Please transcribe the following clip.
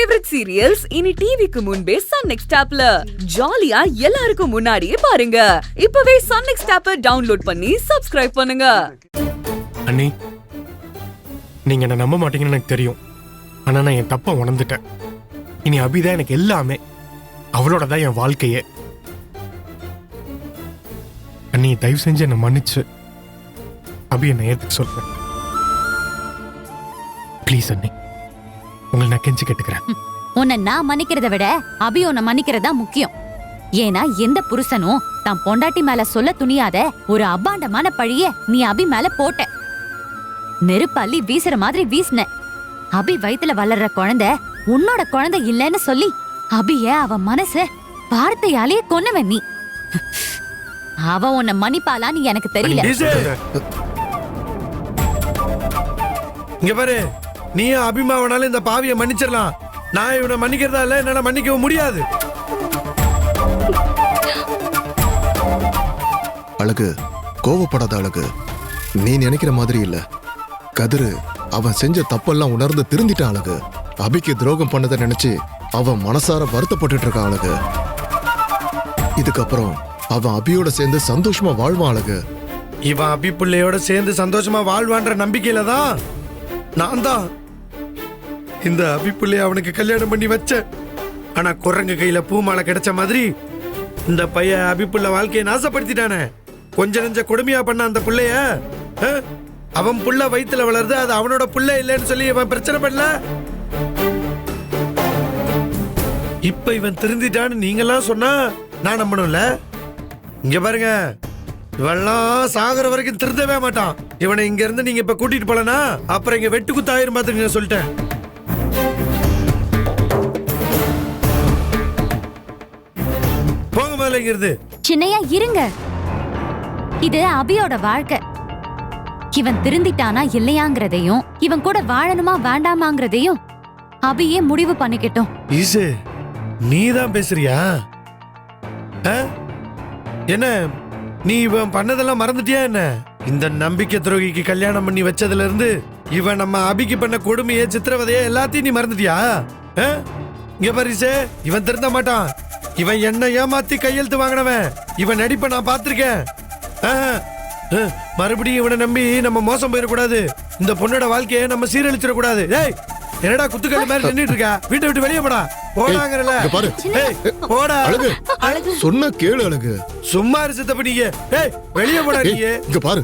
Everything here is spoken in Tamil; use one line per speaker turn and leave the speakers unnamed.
ஃபேவரட் சீரியல்ஸ் இனி டிவிக்கு முன்பே சன் நெக்ஸ்ட் ஆப்ல ஜாலியா எல்லாருக்கும் முன்னாடியே பாருங்க. இப்பவே சன் நெக்ஸ்ட் ஆப்பை டவுன்லோட் பண்ணி சப்ஸ்கிரைப் பண்ணுங்க.
அண்ணி, நீங்க என்ன நம்ப மாட்டீங்கன்னு எனக்கு தெரியும். ஆனா நான் என் தப்ப உணர்ந்துட்டேன். இனி அபிதான் எனக்கு எல்லாமே. அவளோட தான் என் வாழ்க்கையே. அண்ணி, தயவு செஞ்சு என்னை மன்னிச்சு அபி என்னை ஏத்துக்க சொல்றேன். ப்ளீஸ் அண்ணி, உங்களை நான் கெஞ்சி கேட்டுக்கிறேன்.
உன்னை நான் மன்னிக்கிறத விட அபி உன்னை மன்னிக்கிறதா முக்கியம். ஏன்னா எந்த புருஷனும் தான் பொண்டாட்டி மேல சொல்ல துணியாத ஒரு அபாண்டமான பழிய நீ அபி மேல போட்ட. நெருப்பள்ளி வீசுற மாதிரி வீசின. அபி வயித்துல வளர்ற குழந்தை உன்னோட குழந்தை இல்லன்னு சொல்லி அபிய அவ மனச வார்த்தையாலேயே கொன்னவன் நீ. அவ உன்னை மன்னிப்பாளான்னு எனக்கு தெரியல.
இங்க பாரு, நீ அபிமாவனால இந்த பாவியை மன்னிச்சிடலாம். நான் இவனை மன்னிக்கிறதா இல்ல, என்னால மன்னிக்கவும் முடியாது.
அழகு, கோவப்படாத அழகு. நீ நினைக்கிற மாதிரி இல்ல. கதிரு அவன் செஞ்ச தப்பெல்லாம் உணர்ந்து திருந்திட்டான் அழகு. அபிக்கு துரோகம் பண்ணதை நினைச்சு அவன் மனசார வருத்தப்பட்டு இருக்கான் அழகு. இதுக்கப்புறம் அவன் அபியோட சேர்ந்து சந்தோஷமா வாழ்வான் அழகு.
இவன் அபி பிள்ளையோட சேர்ந்து சந்தோஷமா வாழ்வான்ற நம்பிக்கையில தான் நான் தான் இந்த அபி பிள்ளைய அவனுக்கு கல்யாணம் பண்ணி வச்சேன். ஆனா குரங்கு கையில பூமாலை கிடைச்ச மாதிரி இந்த பையன் அபி பிள்ளை வாழ்க்கையை நாசப்படுத்திட்டானே. கொஞ்ச நெஞ்ச கொடுமையா பண்ண அந்த பிள்ளைய அவன் புள்ள வயித்துல வளருது, அது அவனோட புள்ள இல்லைன்னு சொல்லி இவன் பிரச்சனை பண்ணல. இப்ப இவன் திருந்திட்டான்னு நீங்கெல்லாம் சொன்னா நான் நம்பணும்ல. இங்க பாருங்க, இவெல்லாம் சாகர வரைக்கும் திருந்தவே மாட்டான். இவனை இங்க இருந்து நீங்க இப்ப கூட்டிட்டு போலனா அப்புறம் இங்க வெட்டு குத்தாயிரும் பாத்துங்க சொல்லிட்டேன். போங்க முதல்ல இங்க இருந்து.
சின்னையா இருங்க. இது அபியோட வாழ்க்கை. இவன் திருந்திட்டானா இல்லையாங்கிறதையும் இவன் கூட வாழணுமா வேண்டாமாங்கிறதையும் அபியே முடிவு பண்ணிக்கிட்டோம்.
ஈசு, நீதான் பேசுறியா? என்ன நீ இவன் பண்ணதெல்லாம் மறந்துட்டியா என்ன? இந்த நம்பிக்கை துரோகிக்கு கல்யாணம் பண்ணி வச்சதுல இருந்து இவன் நம்ம அபிக்கு பண்ண கொடுமையை சித்திரவதைய எல்லாத்தையும் நீ மறந்துட்டியா? இங்க பாரிசே, இவன் திருந்த மாட்டான். இவன் என்ன ஏமாத்தி கையெழுத்து வாங்கினவன். இவன் நடிப்பை நான் பார்த்திருக்கேன். மறுபடியும் இவனை நம்பி நம்ம மோசம் போயிடக்கூடாது. இந்த பொண்ணோட வாழ்க்கையை நம்ம சீரழிச்சிடக்கூடாது. ஏய், என்னடா குத்துக்கல் மாதிரி நின்னுட்டு இருக்கா? வீட்டை விட்டு வெளியே போடா. போடாங்கறல. போடா.
அழகு, சொன்ன கேளு அழகு.
சும்மா இரு சித்தப்ப நீங்க. ஏய், வெளியே போடா நீங்க.
இங்க பாரு.